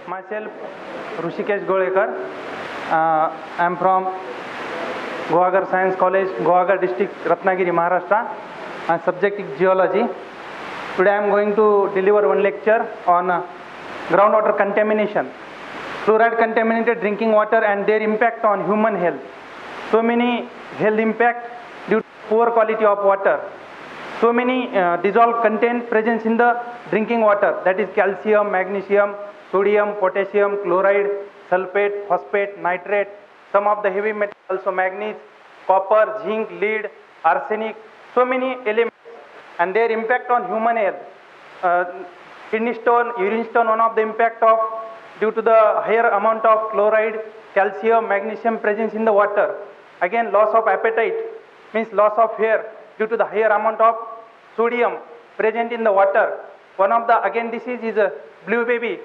Myself, Rushikesh Golekar. I am from Guwagar Science College, Guwagar district, Ratnagiri, Maharashtra. My subject is geology. Today I am going to deliver one lecture on groundwater contamination, fluoride contaminated drinking water and their impact on human health. So many health impact due to poor quality of water. So many dissolved content presence in the drinking water, that is calcium, magnesium, sodium, potassium, chloride, sulfate, phosphate, nitrate, some of the heavy metals also manganese, copper, zinc, lead, arsenic, so many elements and their impact on human health. Kidney stone, urine stone, one of the impact of due to the higher amount of chloride, calcium, magnesium presence in the water. Again, loss of appetite means loss of hair due to the higher amount of sodium present in the water. One of the again disease is blue baby,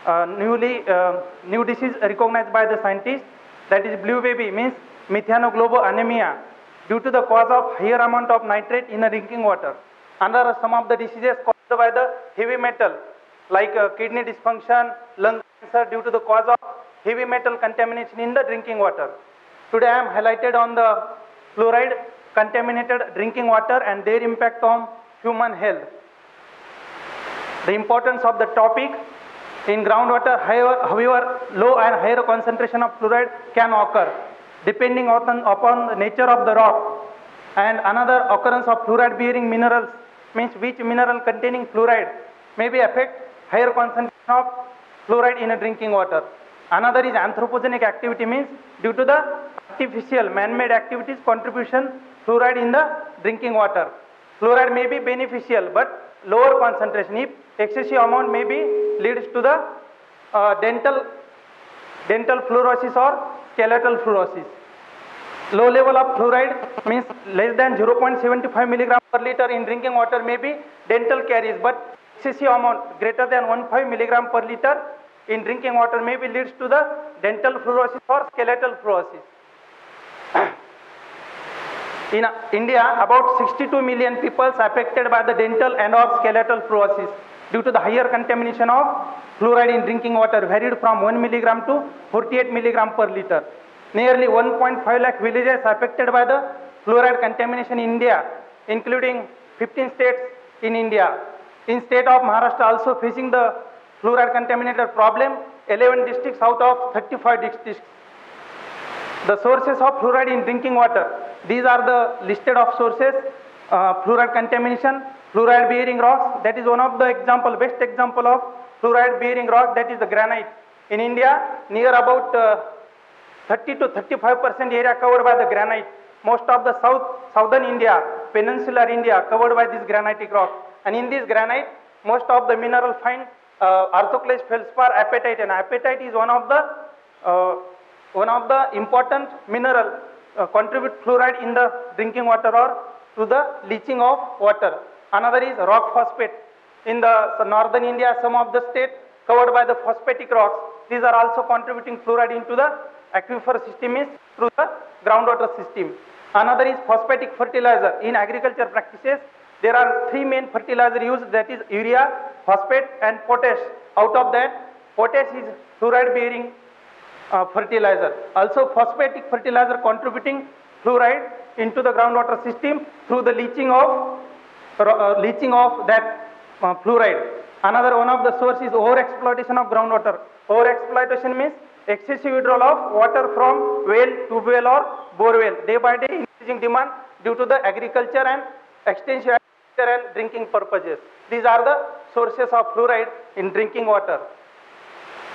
new disease recognized by the scientists, that is blue baby means methanoglobinaemia due to the cause of higher amount of nitrate in the drinking water. Another some of the diseases caused by the heavy metal like kidney dysfunction, lung cancer due to the cause of heavy metal contamination in the drinking water. Today I am highlighted on the fluoride contaminated drinking water and their impact on human health. The importance of the topic in groundwater, however, low and higher concentration of fluoride can occur depending upon the nature of the rock. And another occurrence of fluoride bearing minerals means which mineral containing fluoride may be affect higher concentration of fluoride in a drinking water. Another is anthropogenic activity means due to the artificial man-made activities contribution fluoride in the drinking water. Fluoride may be beneficial but lower concentration. If excessive amount may be leads to the dental fluorosis or skeletal fluorosis. Low level of fluoride means less than 0.75 milligram per liter in drinking water may be dental caries, but excessive amount greater than 1.5 milligram per liter in drinking water may be leads to the dental fluorosis or skeletal fluorosis. In India, about 62 million people affected by the dental and or skeletal fluorosis due to the higher contamination of fluoride in drinking water, varied from 1 milligram to 48 milligram per liter. Nearly 1.5 lakh villages affected by the fluoride contamination in India, including 15 states in India. In state of Maharashtra also facing the fluoride contaminated problem, 11 districts out of 35 districts. The sources of fluoride in drinking water, these are the listed of sources. Fluoride contamination, fluoride bearing rocks, that is one of the example, best example of fluoride bearing rock, that is the granite. In India, near about 30 to 35% area covered by the granite. Most of the southern India, peninsular India covered by this granitic rock. And in this granite, most of the mineral find orthoclase, feldspar, apatite, and apatite is one of the important mineral contribute fluoride in the drinking water or to the leaching of water. Another is rock phosphate. In the northern India, some of the states covered by the phosphatic rocks, these are also contributing fluoride into the aquifer system is through the groundwater system. Another is phosphatic fertilizer. In agriculture practices, there are three main fertilizer used, that is urea, phosphate and potash. Out of that, potash is fluoride bearing fertilizer. Also phosphatic fertilizer contributing fluoride into the groundwater system through the leaching of that fluoride. Another one of the source is overexploitation of groundwater. Overexploitation means excessive withdrawal of water from well, tube well or bore well. Day by day increasing demand due to the agriculture and extensive agriculture and drinking purposes. These are the sources of fluoride in drinking water.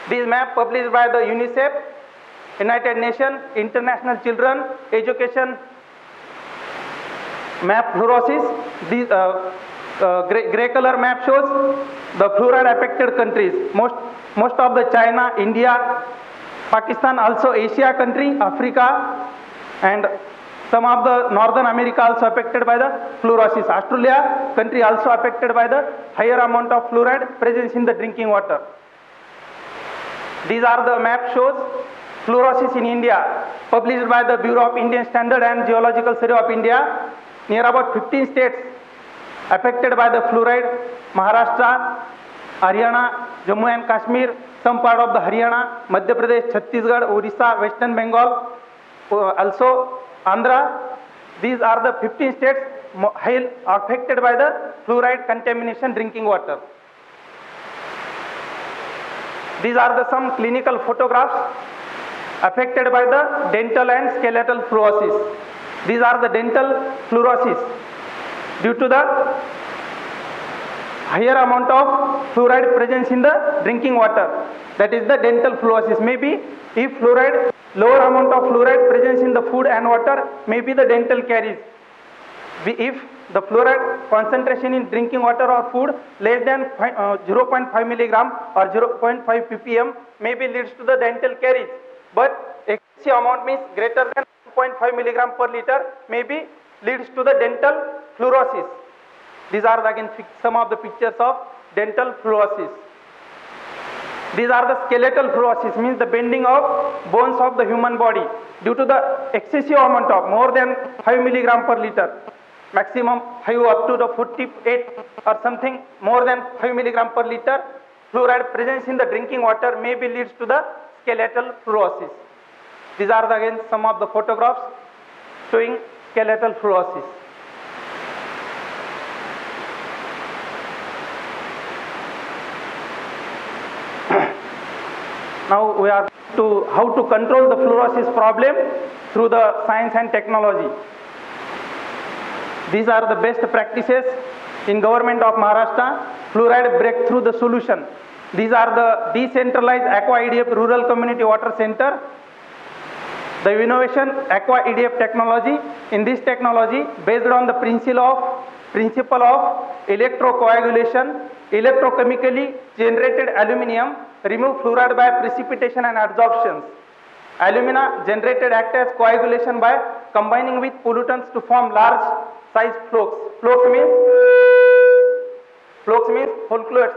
This map published by the UNICEF, United Nations, International Children Education map fluorosis. These gray color map shows the fluoride affected countries. Most of the China, India, Pakistan, also Asia country, Africa, and some of the Northern America also affected by the fluorosis. Australia country also affected by the higher amount of fluoride presence in the drinking water. These are the map shows fluorosis in India, published by the Bureau of Indian Standard and Geological Survey of India. Near about 15 states affected by the fluoride: Maharashtra, Haryana, Jammu and Kashmir, some part of the Haryana, Madhya Pradesh, Chhattisgarh, Orissa, Western Bengal, also Andhra. These are the 15 states highly affected by the fluoride contamination drinking water. These are the some clinical photographs affected by the dental and skeletal fluorosis. These are the dental fluorosis due to the higher amount of fluoride presence in the drinking water. That is the dental fluorosis. Maybe if fluoride, lower amount of fluoride presence in the food and water, maybe the dental caries. If the fluoride concentration in drinking water or food less than 0.5 milligram or 0.5 ppm, maybe leads to the dental caries. But excessive amount means greater than 0.5 milligram per liter, maybe leads to the dental fluorosis. These are again some of the pictures of dental fluorosis. These are the skeletal fluorosis, means the bending of bones of the human body due to the excessive amount of more than 5 milligram per liter, maximum 5 up to the 48 or something, more than 5 milligram per liter fluoride presence in the drinking water maybe leads to the skeletal fluorosis. These are again some of the photographs showing skeletal fluorosis. Now we are to how to control the fluorosis problem through the science and technology. These are the best practices in government of Maharashtra. Fluoride breakthrough the solution. These are the decentralized Aqua EDF Rural Community Water Center. The innovation Aqua EDF technology. In this technology, based on the principle of electrocoagulation, electrochemically generated aluminium remove fluoride by precipitation and adsorption. Alumina generated act as coagulation by combining with pollutants to form large size flokes. Flokes means folklores,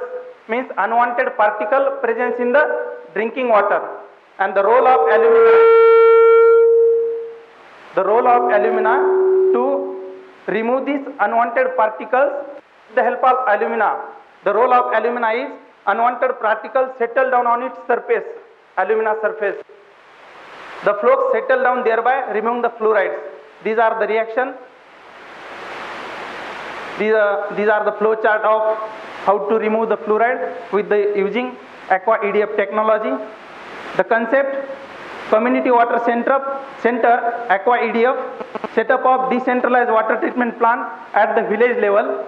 means unwanted particle presence in the drinking water. And the role of alumina to remove these unwanted particles with the help of alumina. The role of alumina is unwanted particles settle down on its surface, alumina surface. The flokes settle down, thereby removing the fluorides. These are the reaction. These are the flow chart of how to remove the fluoride with the using Aqua EDF technology. The concept: community water center Aqua EDF, setup of decentralized water treatment plant at the village level.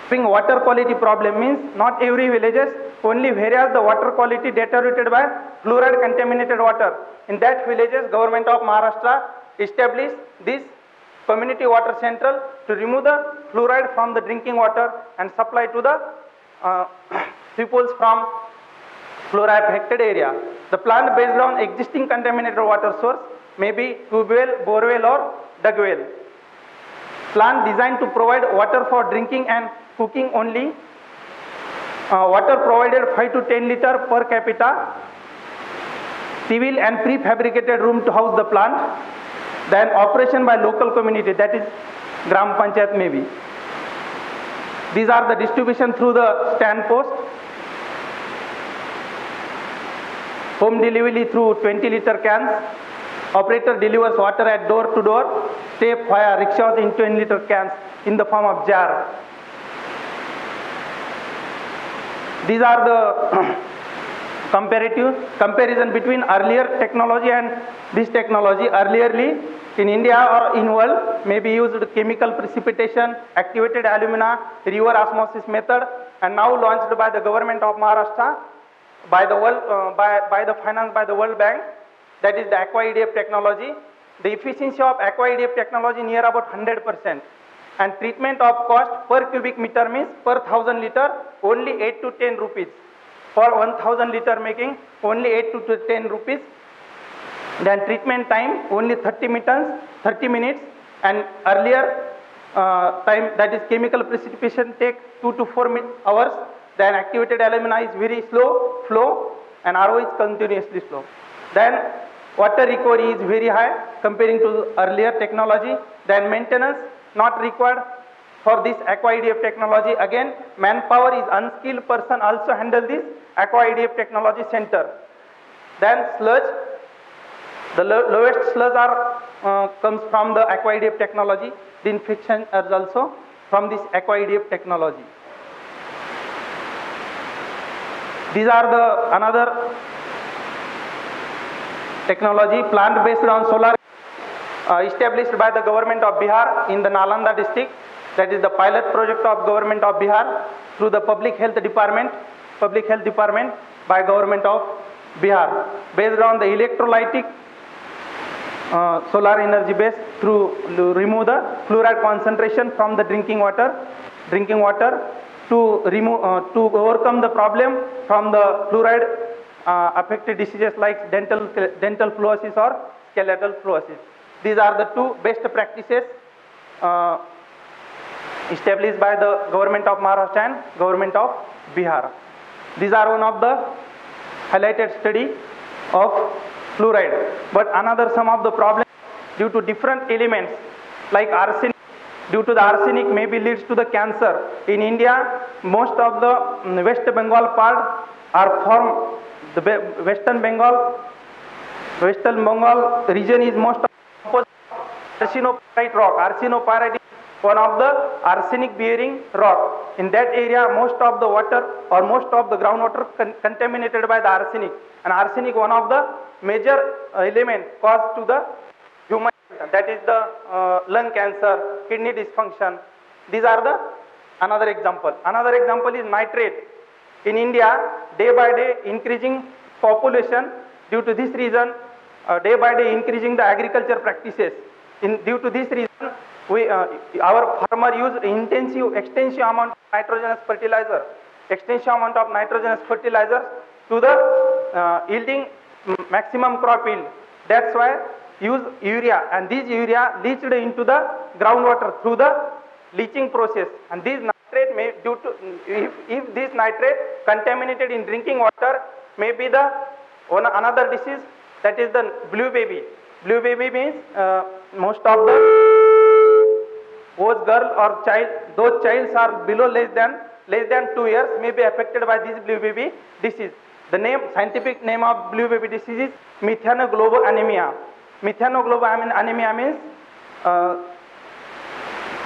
Having water quality problem means not every villages, only areas the water quality deteriorated by fluoride contaminated water. In that villages, government of Maharashtra established this community water central to remove the fluoride from the drinking water and supply to the peoples from fluoride affected area. The plant based on existing contaminated water source, maybe tube well, bore well or dug well. Plant designed to provide water for drinking and cooking only. Water provided 5 to 10 liter per capita. Civil and prefabricated room to house the plant. Then operation by local community, that is Gram Panchayat maybe. These are the distribution through the stand post. Home delivery through 20 liter cans. Operator delivers water at door to door. Step via rickshaws in 20 liter cans in the form of jar. These are the comparison between earlier technology and this technology. Earlierly in India or in world may be used chemical precipitation, activated alumina, river osmosis method, and now launched by the government of Maharashtra by the finance by the World Bank. That is the Aqua EDF technology. The efficiency of Aqua EDF technology near about 100%. And treatment of cost per cubic meter means per 1000 liter only 8 to 10 rupees. For 1000 liter making only 8 to 10 rupees. Then treatment time only 30 minutes, and earlier time, that is chemical precipitation, take 2 to 4 hours. Then activated alumina is very slow flow and RO is continuously slow. Then water recovery is very high comparing to earlier technology. Then maintenance not required for this aqua EDF technology. Again, manpower is unskilled person also handle this aqua EDF technology center. Then sludge, the lowest sludge are comes from the aqua EDF technology. The infection is also from this aqua EDF technology. These are the another technology plant based on solar established by the government of Bihar in the Nalanda district. That is the pilot project of government of Bihar through the public health department by government of Bihar, based on the electrolytic solar energy base to remove the fluoride concentration from the drinking water to remove to overcome the problem from the fluoride affected diseases like dental fluorosis or skeletal fluorosis. These are the two best practices established by the government of Maharashtra and government of Bihar. These are one of the highlighted study of fluoride. But another some of the problems due to different elements like arsenic, due to the arsenic maybe leads to the cancer. In India, most of the West Bengal part are formed, the Western Bengal region is most of arsenopyrite rock. Arsenopyrite is one of the arsenic bearing rock. In that area, most of the water or most of the groundwater contaminated by the arsenic. And arsenic one of the major elements caused to the human, that is the lung cancer, kidney dysfunction. These are the another example. Another example is nitrate. In India, day by day increasing population. Due to this reason, day by day increasing the agriculture practices. Due to this reason, our farmer use extensive amount of nitrogenous fertilizer, to the yielding maximum crop yield. That's why use urea, and this urea leached into the groundwater through the leaching process. And this nitrate may if this nitrate contaminated in drinking water, may be the another disease, that is the blue baby. Blue baby means most of those girl or child, those childs are below less than 2 years may be affected by this blue baby disease. The scientific name of blue baby disease is methanoglobinaemia. Methanoglobinaemia means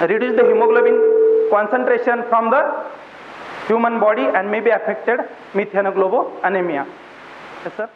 reduce the hemoglobin concentration from the human body and may be affected methanoglobinaemia. Yes, sir.